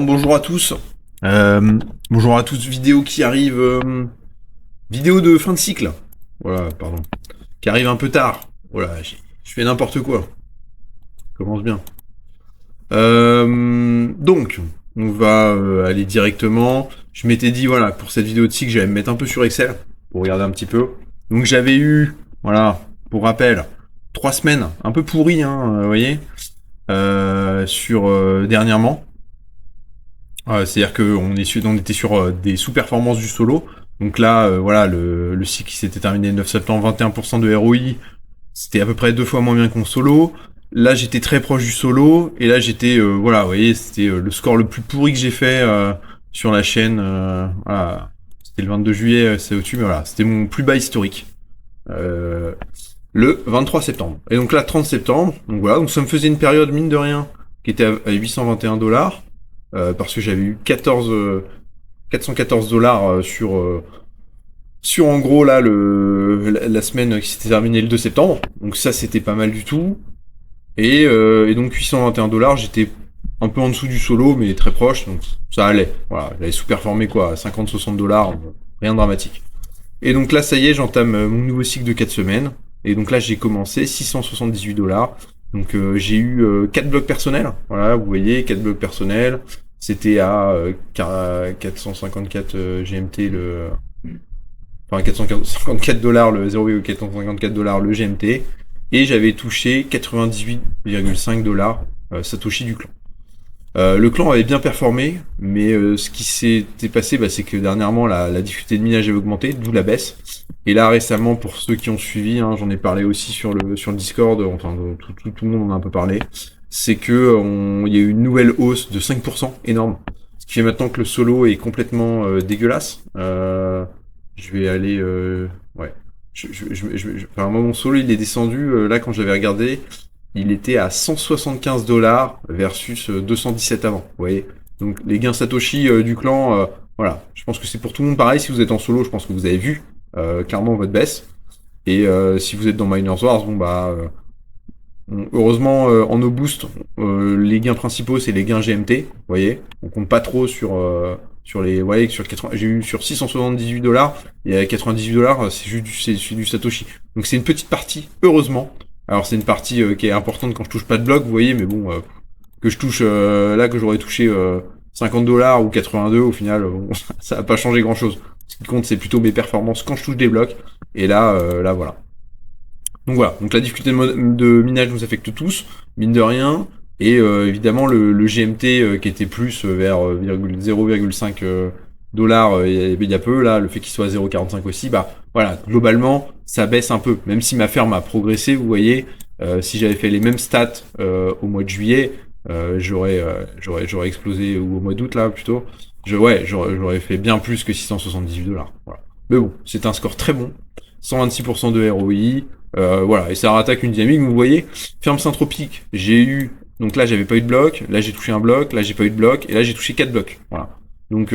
Bonjour à tous. Euh, Bonjour à tous. Vidéo qui arrive. Vidéo de fin de cycle. Voilà, pardon. Qui arrive un peu tard. Voilà, je fais n'importe quoi. Commence bien. Donc, on va aller directement. Je m'étais dit, voilà, pour cette vidéo de cycle, j'allais me mettre un peu sur Excel pour regarder un petit peu. Donc, j'avais eu, voilà, pour rappel, 3 semaines un peu pourries, hein, vous voyez, sur dernièrement. C'est-à-dire on était sur des sous-performances du solo. Donc là, voilà, le cycle qui s'était terminé le 9 septembre, 21% de ROI, c'était à peu près 2 fois moins bien qu'en solo. Là, j'étais très proche du solo, et là, j'étais, voilà, vous voyez, c'était le score le plus pourri que j'ai fait sur la chaîne. Voilà, c'était le 22 juillet, c'est au-dessus, mais voilà, c'était mon plus bas historique. Euh, le 23 septembre. Et donc là, 30 septembre, donc voilà, donc ça me faisait une période, mine de rien, qui était à 821 $. Parce que j'avais eu 414 dollars sur en gros là la semaine qui s'était terminée le 2 septembre. Donc ça c'était pas mal du tout. Et donc 821 dollars, j'étais un peu en dessous du solo mais très proche, donc ça allait. Voilà, j'avais sous-performé quoi, 50-60 dollars, rien de dramatique. Et donc là ça y est, j'entame mon nouveau cycle de 4 semaines. Et donc là j'ai commencé 678 dollars. Donc j'ai eu 4 blocs personnels. Voilà, vous voyez, 4 blocs personnels. C'était à 454 GMT le. Enfin 454 dollars le 0,454 dollars le GMT. Et j'avais touché 98,5 dollars Satoshi du clan. Le clan avait bien performé, mais ce qui s'était passé, c'est que dernièrement la difficulté de minage avait augmenté, d'où la baisse. Et là récemment, pour ceux qui ont suivi, hein, j'en ai parlé aussi sur le Discord, enfin tout le monde en a un peu parlé, c'est que il y a eu une nouvelle hausse de 5%, énorme. Ce qui fait maintenant que le solo est complètement dégueulasse. Je vais aller, ouais. Enfin, moi, mon solo il est descendu là quand j'avais regardé il était à 175 dollars versus 217 avant. Vous voyez. Donc les gains Satoshi du clan, voilà. Je pense que c'est pour tout le monde pareil. Si vous êtes en solo, je pense que vous avez vu clairement votre baisse. Et si vous êtes dans Miners Wars, heureusement en no boost, les gains principaux c'est les gains GMT. Vous voyez. On compte pas trop sur les, vous voyez, sur 80, j'ai eu sur 678 dollars et à 98 dollars c'est du Satoshi. Donc c'est une petite partie, heureusement. Alors c'est une partie qui est importante quand je touche pas de bloc, vous voyez, mais bon, que je touche là, que j'aurais touché 50 dollars ou 82, au final, ça va pas changer grand chose. Ce qui compte, c'est plutôt mes performances quand je touche des blocs. Et là, voilà. Donc voilà. Donc la difficulté de minage nous affecte tous, mine de rien. Et évidemment le GMT qui était plus vers 0,5 dollars il y a peu, là, le fait qu'il soit à 0,45 aussi, voilà, globalement, ça baisse un peu. Même si ma ferme a progressé, vous voyez, si j'avais fait les mêmes stats au mois de juillet, j'aurais explosé, ou au mois d'août là plutôt, j'aurais fait bien plus que 678 dollars. Voilà. Mais bon, c'est un score très bon, 126% de ROI, voilà, et ça rattaque une dynamique. Vous voyez, ferme Saint-Tropique, j'ai eu, donc là j'avais pas eu de bloc, là j'ai touché un bloc, là j'ai pas eu de bloc, et là j'ai touché 4 blocs. Voilà. Donc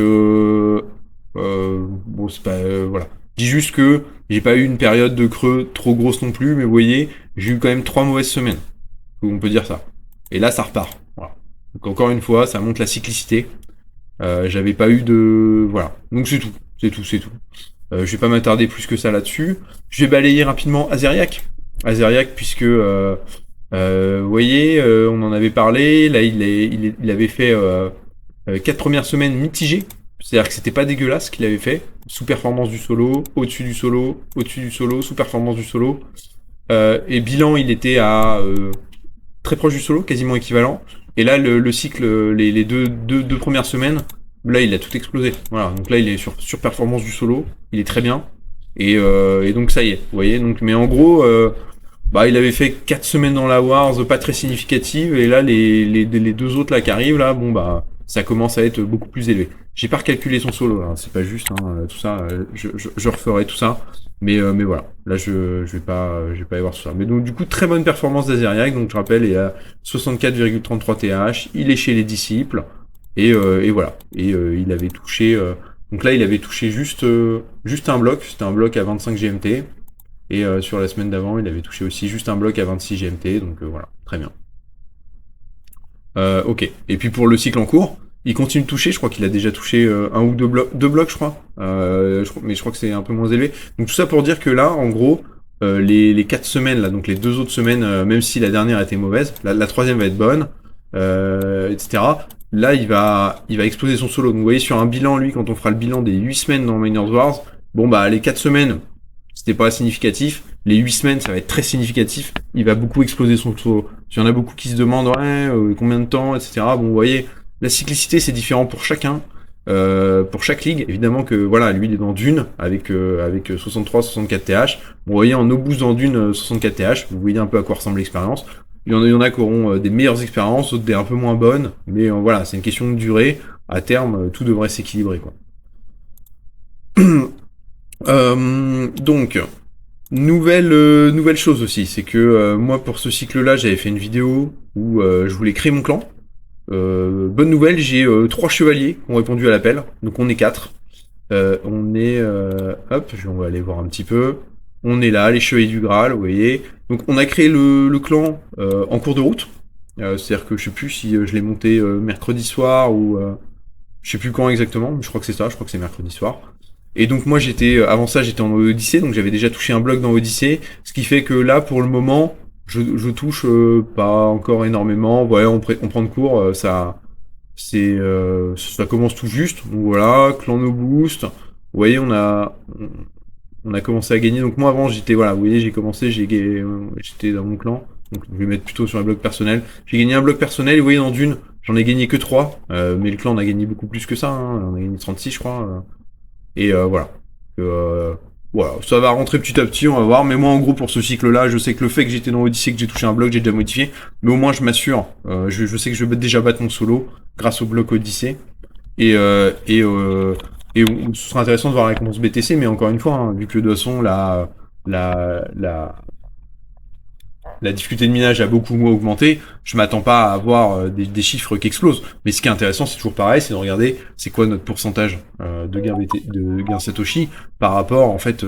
bon, c'est pas, voilà. Je dis juste que j'ai pas eu une période de creux trop grosse non plus, mais vous voyez, j'ai eu quand même 3 mauvaises semaines. On peut dire ça. Et là, ça repart. Voilà. Donc encore une fois, ça montre la cyclicité. J'avais pas eu de, voilà. Donc c'est tout, c'est tout. Je vais pas m'attarder plus que ça là-dessus. Je vais balayer rapidement Azeriak. Azeriak, puisque vous voyez, on en avait parlé. Là, il avait fait 4 premières semaines mitigées. C'est-à-dire que c'était pas dégueulasse ce qu'il avait fait. Sous-performance du solo, au-dessus du solo, au-dessus du solo, sous-performance du solo. Et bilan, il était à très proche du solo, quasiment équivalent. Et là, le cycle, les deux premières semaines, là, il a tout explosé. Voilà, donc là, il est sur performance du solo, il est très bien. Et donc ça y est, vous voyez. Donc, mais en gros, il avait fait 4 semaines dans la Wars, pas très significatives, et là, les deux autres là qui arrivent, là, ça commence à être beaucoup plus élevé. J'ai pas recalculé son solo, hein, c'est pas juste, hein, tout ça, je referai tout ça. Mais voilà, là je vais pas y voir tout ça. Mais donc du coup très bonne performance d'Azeriak, donc je rappelle il est à 64,33 TH, il est chez les disciples et voilà. Et il avait touché donc là il avait touché juste un bloc, c'était un bloc à 25 GMT et sur la semaine d'avant il avait touché aussi juste un bloc à 26 GMT, donc voilà, très bien. Ok. Et puis pour le cycle en cours, Il continue de toucher, je crois qu'il a déjà touché un ou deux blocs, je crois. Mais je crois que c'est un peu moins élevé. Donc tout ça pour dire que là, en gros, les 4 semaines, là, donc les 2 autres semaines, même si la dernière a été mauvaise, la troisième va être bonne, etc. Là, il va exploser son solo. Donc vous voyez, sur un bilan, lui, quand on fera le bilan des 8 semaines dans Miners Wars, bon bah les 4 semaines, c'était pas significatif. Les 8 semaines, ça va être très significatif. Il va beaucoup exploser son solo. S'il y en a beaucoup qui se demandent, ouais, combien de temps, etc. Bon, vous voyez, la cyclicité, c'est différent pour chacun. Pour chaque ligue, évidemment que voilà, lui il est dans Dune avec 63-64 TH. Bon, vous voyez en no-boost dans Dune 64 TH, vous voyez un peu à quoi ressemble l'expérience. Il y en a qui auront des meilleures expériences, d'autres des un peu moins bonnes, mais voilà, c'est une question de durée. À terme, tout devrait s'équilibrer quoi. Donc, nouvelle chose aussi, c'est que moi pour ce cycle-là, j'avais fait une vidéo où je voulais créer mon clan. Bonne nouvelle, j'ai 3 chevaliers qui ont répondu à l'appel, donc on est 4. On est... hop, on va aller voir un petit peu. On est là, les chevaliers du Graal, vous voyez. Donc on a créé le clan en cours de route. C'est-à-dire que je sais plus si je l'ai monté mercredi soir ou... je sais plus quand exactement, mais je crois que c'est ça, je crois que c'est mercredi soir. Et donc moi avant ça j'étais en Odyssée, donc j'avais déjà touché un bloc dans Odyssée, ce qui fait que là pour le moment je touche pas encore énormément. Ouais, on prend de cours, ça commence tout juste. Donc voilà, clan no boost. Vous voyez, on a commencé à gagner. Donc moi avant j'étais voilà, vous voyez, j'ai commencé, j'étais dans mon clan. Donc je vais mettre plutôt sur un bloc personnel. J'ai gagné un bloc personnel, et vous voyez dans Dune, j'en ai gagné que 3, mais le clan on a gagné beaucoup plus que ça, hein. On a gagné 36 je crois. Et voilà. Voilà, ça va rentrer petit à petit, on va voir. Mais moi, en gros, pour ce cycle-là, je sais que le fait que j'étais dans Odyssey, que j'ai touché un bloc, j'ai déjà modifié. Mais au moins, je m'assure. Je sais que je vais déjà battre mon solo grâce au bloc Odyssey. Et, euh, et, euh, ce sera intéressant de voir la récompense BTC. Mais encore une fois, hein, vu que de toute façon, la, la difficulté de minage a beaucoup augmenté, je m'attends pas à avoir des chiffres qui explosent. Mais ce qui est intéressant, c'est toujours pareil, c'est de regarder c'est quoi notre pourcentage de gain Satoshi par rapport en fait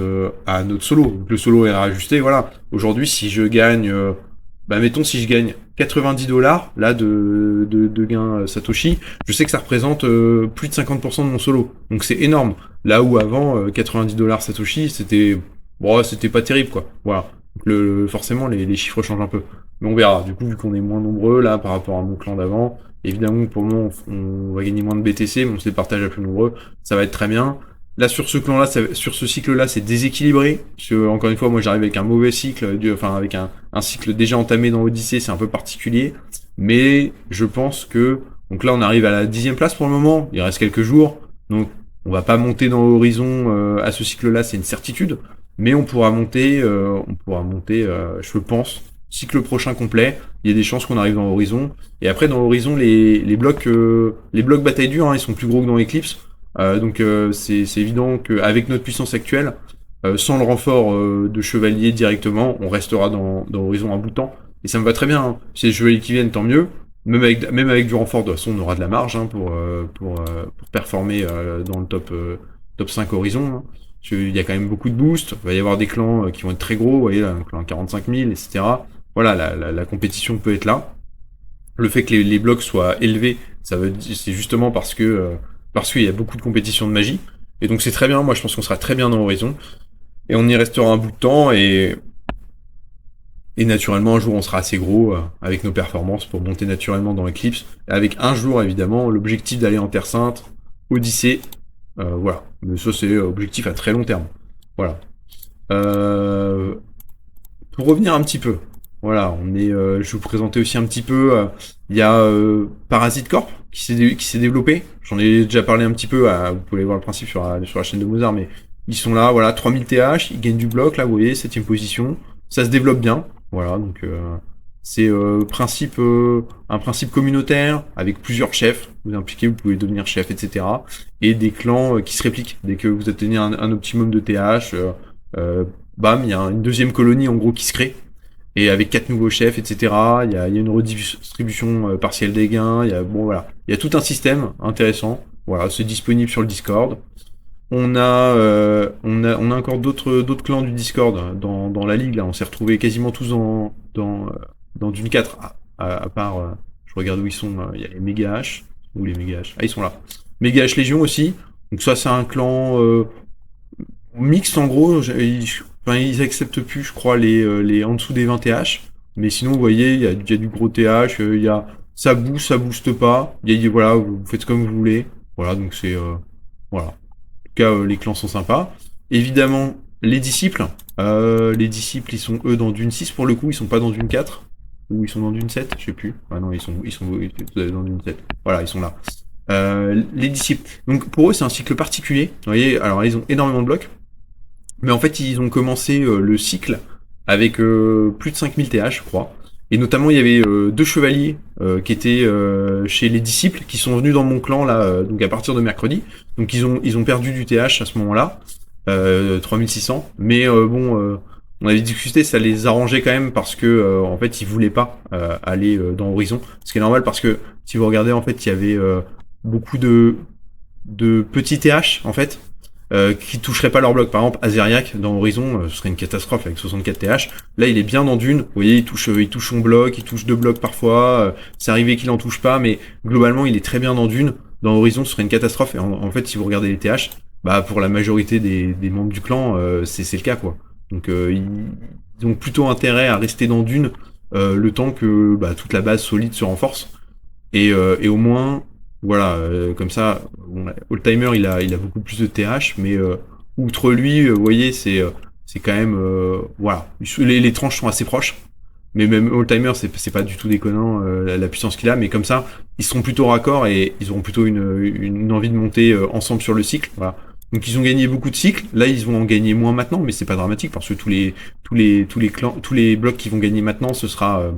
à notre solo. Donc, le solo est rajusté, voilà. Aujourd'hui, si je gagne, mettons si je gagne 90 dollars là de gain Satoshi, je sais que ça représente plus de 50% de mon solo. Donc c'est énorme. Là où avant 90 dollars Satoshi, c'était pas terrible quoi. Voilà. Donc forcément, les chiffres changent un peu. Mais on verra. Du coup, vu qu'on est moins nombreux, là, par rapport à mon clan d'avant, évidemment, pour le moment, on va gagner moins de BTC, mais on se les partage à plus nombreux. Ça va être très bien. Là, sur ce clan-là, sur ce cycle-là, c'est déséquilibré. Parce que, encore une fois, moi, j'arrive avec un mauvais cycle, avec un cycle déjà entamé dans Odyssée, c'est un peu particulier. Mais je pense que, donc là, on arrive à la 10e place pour le moment. Il reste quelques jours. Donc, on va pas monter dans l'horizon à ce cycle-là, c'est une certitude. Mais on pourra monter, je pense, cycle prochain complet. Il y a des chances qu'on arrive dans Horizon. Et après, dans Horizon, les blocs bataille dure, hein, ils sont plus gros que dans Eclipse. Donc c'est évident qu'avec notre puissance actuelle, sans le renfort de chevalier directement, on restera dans Horizon un bout de temps. Et ça me va très bien. Hein. Si les chevaliers qui viennent, tant mieux. Même avec du renfort, de toute façon, on aura de la marge hein, pour performer dans le top 5 Horizon. Hein. Il y a quand même beaucoup de boosts, il va y avoir des clans qui vont être très gros, vous voyez là, un clan 45 000, etc. Voilà, la compétition peut être là. Le fait que les blocs soient élevés, c'est justement parce qu'il y a beaucoup de compétition de magie. Et donc c'est très bien, moi je pense qu'on sera très bien dans Horizon. Et on y restera un bout de temps et naturellement un jour on sera assez gros avec nos performances pour monter naturellement dans Eclipse. Avec un jour évidemment l'objectif d'aller en Terre Sainte, Odyssée. Voilà, mais ça c'est objectif à très long terme. Voilà. Pour revenir un petit peu, voilà, je vais vous présenter aussi un petit peu. Il y a Parasite Corp qui s'est développé. J'en ai déjà parlé un petit peu. Vous pouvez voir le principe sur la chaîne de Mozart, mais ils sont là, voilà, 3000 TH, ils gagnent du bloc, là, vous voyez, 7ème position. Ça se développe bien, voilà, donc c'est un principe communautaire avec plusieurs chefs. Vous impliquez, vous pouvez devenir chef, etc. Et des clans qui se répliquent. Dès que vous atteignez un optimum de TH, bam, il y a une deuxième colonie en gros qui se crée. Et avec 4 nouveaux chefs, etc. Il y a une redistribution partielle des gains. Voilà, il y a tout un système intéressant. Voilà, c'est disponible sur le Discord. On a encore d'autres clans du Discord dans la ligue là. On s'est retrouvés quasiment tous dans Dune 4 à part je regarde où ils sont. Il y a les Méga H. Ou les Méga H. Ah, ils sont là. Méga H Légion aussi. Donc ça, c'est un clan mixte en gros. Enfin, ils acceptent plus, je crois, les en dessous des 20 TH. Mais sinon, vous voyez, il y a du gros TH, il y a ça booste pas. Voilà, vous faites comme vous voulez. Voilà, donc c'est voilà. En tout cas, les clans sont sympas. Évidemment, les disciples, ils sont eux dans Dune 6 pour le coup, ils sont pas dans Dune 4 ou ils sont dans Dune 7, je sais plus. Ah non, ils sont dans Dune 7. Voilà, ils sont là. Les disciples. Donc pour eux, c'est un cycle particulier. Vous voyez, alors ils ont énormément de blocs, mais en fait, ils ont commencé le cycle avec plus de 5000 TH, je crois. Et notamment, il y avait deux chevaliers qui étaient chez les disciples, qui sont venus dans mon clan là, donc à partir de mercredi. Donc ils ont perdu du TH à ce moment-là, 3600. Mais on avait discuté, ça les arrangeait quand même parce que en fait, ils voulaient pas aller dans Horizon. Ce qui est normal parce que si vous regardez, en fait, il y avait beaucoup de petits TH en fait qui toucheraient pas leur bloc. Par exemple, Azeriac dans Horizon, ce serait une catastrophe avec 64 TH. Là, il est bien dans Dune. Vous voyez, il touche son bloc, il touche deux blocs parfois. C'est arrivé qu'il en touche pas, mais globalement, il est très bien dans Dune. Dans Horizon, ce serait une catastrophe. Et en fait, si vous regardez les TH, bah pour la majorité des membres du clan, c'est le cas quoi. Donc ils ont plutôt intérêt à rester dans Dune le temps que toute la base solide se renforce. Et au moins, voilà, comme ça, Oldtimer il a beaucoup plus de TH, mais outre lui, vous voyez, c'est quand même voilà, les tranches sont assez proches. Mais même Oldtimer, c'est pas du tout déconnant la puissance qu'il a, mais comme ça, ils seront plutôt raccords et ils auront plutôt une envie de monter ensemble sur le cycle. Voilà. Donc ils ont gagné beaucoup de cycles. Là, ils vont en gagner moins maintenant, mais c'est pas dramatique parce que tous les clans, tous les blocs qui vont gagner maintenant, ce sera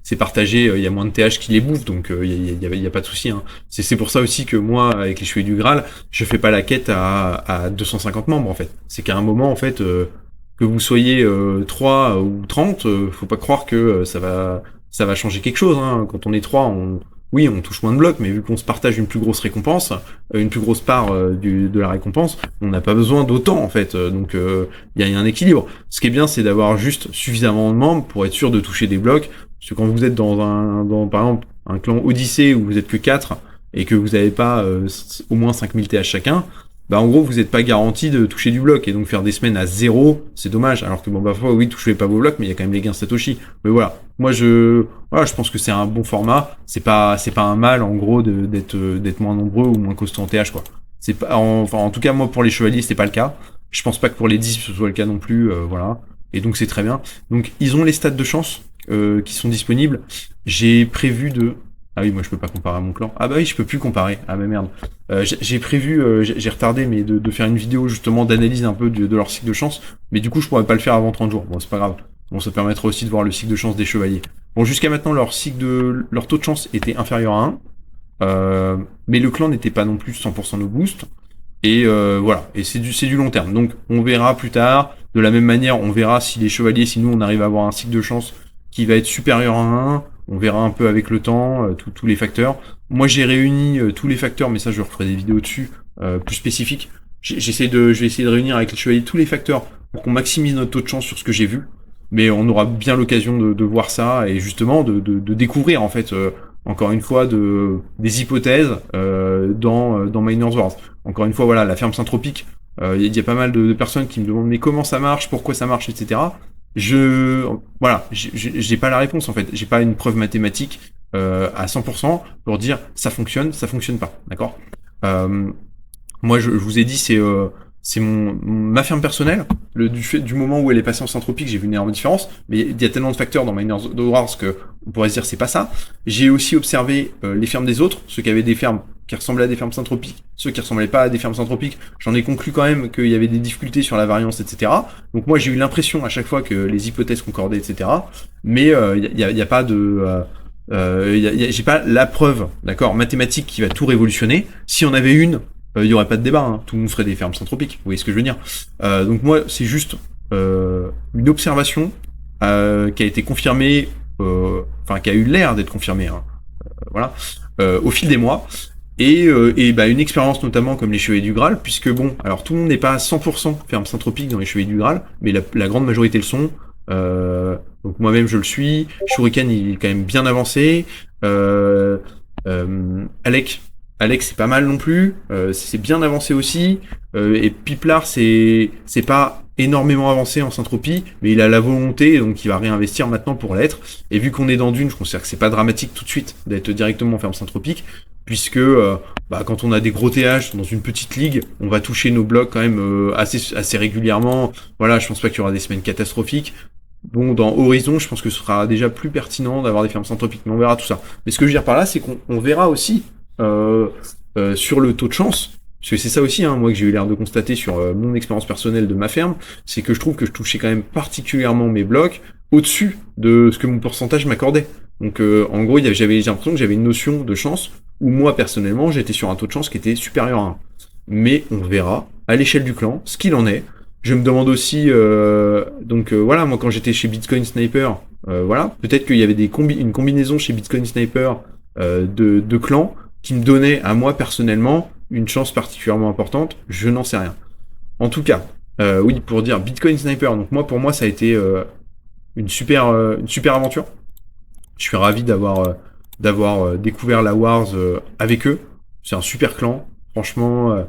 c'est partagé, il y a moins de TH qui les bouffe, donc il y a pas de souci. Hein. C'est pour ça aussi que moi, avec les Chevaliers du Graal, je fais pas la quête à 250 membres en fait. C'est qu'à un moment en fait, que vous soyez 3 ou 30, faut pas croire que ça va changer quelque chose. Hein. Quand on est 3, oui, on touche moins de blocs, mais vu qu'on se partage une plus grosse récompense, une plus grosse part de la récompense, on n'a pas besoin d'autant en fait. Donc il y a un équilibre. Ce qui est bien, c'est d'avoir juste suffisamment de membres pour être sûr de toucher des blocs. Parce que quand vous êtes dans par exemple un clan Odyssée où vous êtes que 4 et que vous n'avez pas au moins 5000 TH chacun, en gros vous n'êtes pas garanti de toucher du bloc et donc faire des semaines à 0, c'est dommage. Alors que parfois oui, touchez pas vos blocs, mais il y a quand même les gains Satoshi. Mais voilà, moi je pense que c'est un bon format. C'est pas un mal en gros d'être moins nombreux ou moins costaud en TH quoi. C'est pas en tout cas moi pour les chevaliers c'était pas le cas. Je pense pas que pour les 10 ce soit le cas non plus, voilà. Et donc c'est très bien. Donc ils ont les stats de chance qui sont disponibles. J'ai prévu de Ah oui, moi je peux pas comparer à mon clan. Ah bah oui, je peux plus comparer. Ah bah merde. J'ai prévu, j'ai retardé, mais de faire une vidéo justement d'analyse un peu de leur cycle de chance. Mais du coup, je pourrais pas le faire avant 30 jours. Bon, c'est pas grave. Bon, ça permettra aussi de voir le cycle de chance des chevaliers. Bon, jusqu'à maintenant, leur taux de chance était inférieur à 1. Mais le clan n'était pas non plus 100% no boost. Et voilà. Et c'est du long terme. Donc, on verra plus tard. De la même manière, on verra si les chevaliers, si nous on arrive à avoir un cycle de chance qui va être supérieur à 1. On verra un peu avec le temps, tous les facteurs. Moi, j'ai réuni tous les facteurs, mais ça, je referai des vidéos dessus, plus spécifiques. Je vais essayer de réunir avec les chevaliers tous les facteurs pour qu'on maximise notre taux de chance sur ce que j'ai vu. Mais on aura bien l'occasion de voir ça et justement de découvrir, en fait, encore une fois, des hypothèses dans Miners Wars. Encore une fois, voilà, la ferme Saint-Tropique, il y a pas mal de personnes qui me demandent mais comment ça marche, pourquoi ça marche, etc. Voilà, j'ai pas la réponse en fait, j'ai pas une preuve mathématique à 100% pour dire ça fonctionne pas, d'accord. Moi je vous ai dit c'est ma ferme personnelle, du moment où elle est passée en Saint-Tropique, j'ai vu une énorme différence, mais il y a tellement de facteurs dans Miners Wars que on pourrait se dire c'est pas ça. J'ai aussi observé les fermes des autres, ceux qui avaient des fermes qui ressemblaient à des fermes Saint-Tropique, ceux qui ressemblaient pas à des fermes Saint-Tropique, j'en ai conclu quand même qu'il y avait des difficultés sur la variance, etc. Donc moi j'ai eu l'impression à chaque fois que les hypothèses concordaient, etc. Mais y a pas de j'ai pas la preuve, d'accord, mathématique qui va tout révolutionner. Si on avait une, il y aurait pas de débat, hein. Tout le monde ferait des fermes Saint-Tropique. Vous voyez ce que je veux dire. Donc moi c'est juste une observation qui a été confirmée, qui a eu l'air d'être confirmée, hein. Voilà, au fil des mois. Et une expérience notamment comme les Chevaliers du Graal, puisque bon, alors tout le monde n'est pas à 100% ferme Saint-Tropique dans les Chevaliers du Graal, mais la grande majorité le sont. Donc moi-même je le suis. Shuriken il est quand même bien avancé. Alec. Alec, c'est pas mal non plus. C'est bien avancé aussi. Et Piplar, c'est pas énormément avancé en syntropie, mais il a la volonté, donc il va réinvestir maintenant pour l'être. Et vu qu'on est dans Dune, je considère que c'est pas dramatique tout de suite d'être directement en ferme syntropique, puisque quand on a des gros TH dans une petite ligue, on va toucher nos blocs quand même assez régulièrement. Voilà, je pense pas qu'il y aura des semaines catastrophiques. Bon, dans Horizon, je pense que ce sera déjà plus pertinent d'avoir des fermes syntropiques, mais on verra tout ça. Mais ce que je veux dire par là, c'est qu'on verra aussi sur le taux de chance, parce que c'est ça aussi, hein, moi, que j'ai eu l'air de constater sur mon expérience personnelle de ma ferme, c'est que je trouve que je touchais quand même particulièrement mes blocs au-dessus de ce que mon pourcentage m'accordait. Donc, en gros, j'ai l'impression que j'avais une notion de chance, où moi, personnellement, j'étais sur un taux de chance qui était supérieur à 1. Mais on verra, à l'échelle du clan, ce qu'il en est. Je me demande aussi, voilà, moi quand j'étais chez Bitcoin Sniper, voilà, peut-être qu'il y avait une combinaison chez Bitcoin Sniper de clans qui me donnait à moi personnellement une chance particulièrement importante. Je n'en sais rien. En tout cas, oui, pour dire Bitcoin Sniper. Donc moi, pour moi, ça a été une super aventure. Je suis ravi d'avoir découvert la Wars avec eux. C'est un super clan, franchement.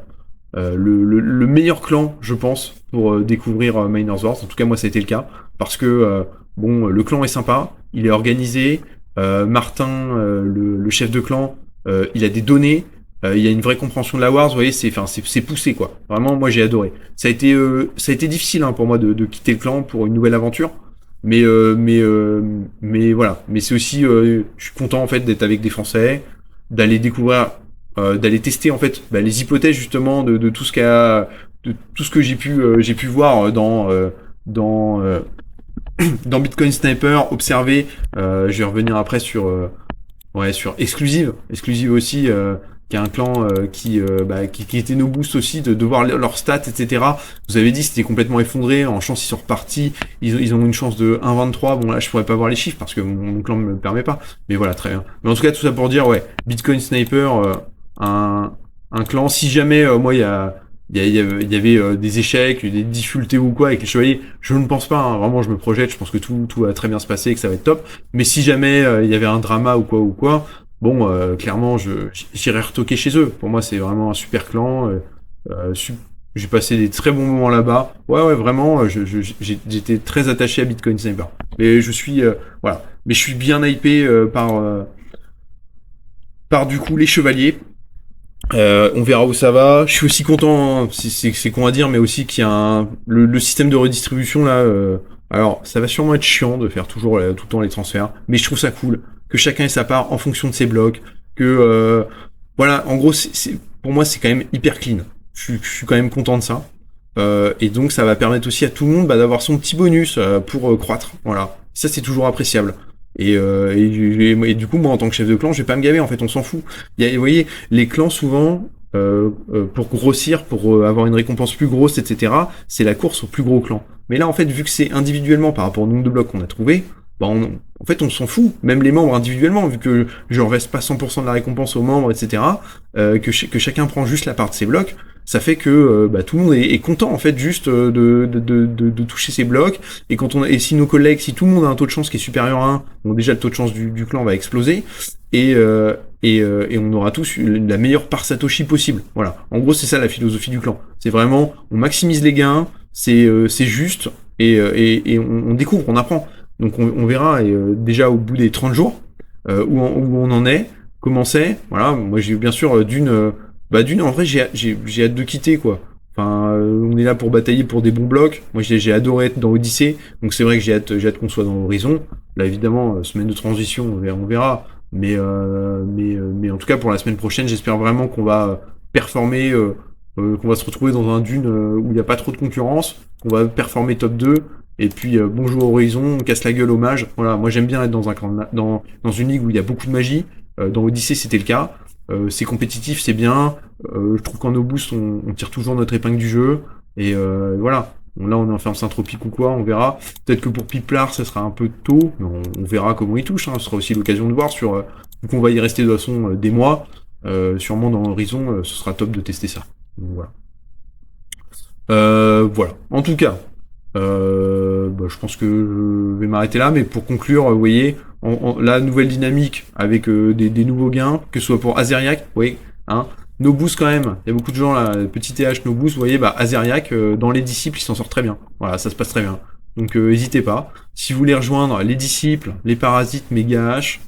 Le meilleur clan, je pense, pour découvrir Miners Wars. En tout cas, moi, ça a été le cas. Parce que, le clan est sympa, il est organisé. Martin, le chef de clan, il a des données. Il y a une vraie compréhension de la Wars. Vous voyez, c'est poussé, quoi. Vraiment, moi, j'ai adoré. Ça a été difficile hein, pour moi de quitter le clan pour une nouvelle aventure. Mais voilà. Mais c'est aussi, je suis content en fait d'être avec des Français, d'aller découvrir d'aller tester en fait les hypothèses justement de tout ce de tout ce que j'ai pu voir dans dans Bitcoin Sniper, observer. Je vais revenir après sur Exclusive aussi. Qui est un clan qui était nos boosts aussi, de voir leurs stats, etc. Vous avez dit c'était complètement effondré, en chance ils sont repartis, ils ont une chance de 1,23, bon là je pourrais pas voir les chiffres parce que mon clan me le permet pas, mais voilà, très bien. Mais en tout cas tout ça pour dire, ouais, Bitcoin Sniper, un, un clan, si jamais moi il y avait des échecs, des difficultés ou quoi avec les chevaliers, je ne pense pas, hein, vraiment je me projette, je pense que tout va très bien se passer et que ça va être top, mais si jamais il y avait un drama ou quoi, bon, clairement, j'irai retoquer chez eux. Pour moi, c'est vraiment un super clan. J'ai passé des très bons moments là-bas. Ouais, vraiment, j'étais très attaché à Bitcoin Sniper. Mais je suis, voilà. Mais je suis bien hypé par du coup les chevaliers. On verra où ça va. Je suis aussi content, hein, c'est con à dire, mais aussi qu'il y a le système de redistribution là. Alors, ça va sûrement être chiant de faire toujours tout le temps les transferts, mais je trouve ça cool que chacun ait sa part en fonction de ses blocs. Que voilà, en gros, pour moi, c'est quand même hyper clean. Je suis quand même content de ça. Et donc, ça va permettre aussi à tout le monde d'avoir son petit bonus pour croître. Voilà, ça c'est toujours appréciable. Et du coup, moi, en tant que chef de clan, je vais pas me gaver, en fait, on s'en fout. Vous voyez, les clans, souvent, pour grossir, pour avoir une récompense plus grosse, etc., c'est la course au plus gros clan. Mais là, en fait, vu que c'est individuellement par rapport au nombre de blocs qu'on a trouvé, en fait, on s'en fout. Même les membres individuellement, vu que je reveste pas 100% de la récompense aux membres, etc., que chacun prend juste la part de ses blocs, ça fait que tout le monde est content en fait juste de toucher ses blocs, et si nos collègues, si tout le monde a un taux de chance qui est supérieur à 1, bon déjà le taux de chance du clan va exploser, et on aura tous la meilleure part Satoshi possible. Voilà, en gros c'est ça la philosophie du clan, c'est vraiment on maximise les gains, c'est juste, et on découvre, on apprend. Donc on verra déjà au bout des 30 jours où on en est, comment c'est. Voilà, moi j'ai bien sûr d'une, en vrai, j'ai hâte de quitter, quoi. Enfin, on est là pour batailler pour des bons blocs. Moi, j'ai adoré être dans Odyssée, donc c'est vrai que j'ai hâte qu'on soit dans Horizon. Là, évidemment, semaine de transition, on verra. Mais en tout cas, pour la semaine prochaine, j'espère vraiment qu'on va performer, qu'on va se retrouver dans un Dune où il n'y a pas trop de concurrence, qu'on va performer top 2. Et puis, bonjour Horizon, on casse la gueule au mage. Voilà, moi j'aime bien être dans une ligue où il y a beaucoup de magie. Dans Odyssée, c'était le cas. C'est compétitif, c'est bien. Je trouve qu'en no boost, on tire toujours notre épingle du jeu. Et voilà. Là, on est en ferme syntropique ou quoi, on verra. Peut-être que pour Piplar, ça sera un peu tôt, mais on verra comment il touche. Hein. Ce sera aussi l'occasion de voir vu qu'on va y rester de toute façon des mois. Sûrement dans Horizon, ce sera top de tester ça. Donc, voilà. Voilà. En tout cas, je pense que je vais m'arrêter là, mais pour conclure, vous voyez, la nouvelle dynamique avec des nouveaux gains, que ce soit pour Azeriac, vous voyez, hein, Nobus quand même, il y a beaucoup de gens là, petit TH Nobus, vous voyez, bah Azeriac, dans les disciples, il s'en sort très bien. Voilà, ça se passe très bien. Donc n'hésitez pas. Si vous voulez rejoindre les disciples, les parasites, méga H,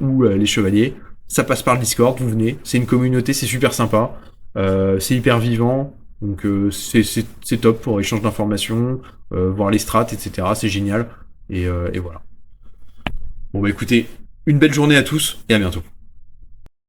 ou les chevaliers, ça passe par le Discord, vous venez, c'est une communauté, c'est super sympa, c'est hyper vivant, donc c'est top pour échange d'informations, voir les strats, etc. C'est génial, et voilà. Bon bah écoutez, une belle journée à tous, et à bientôt.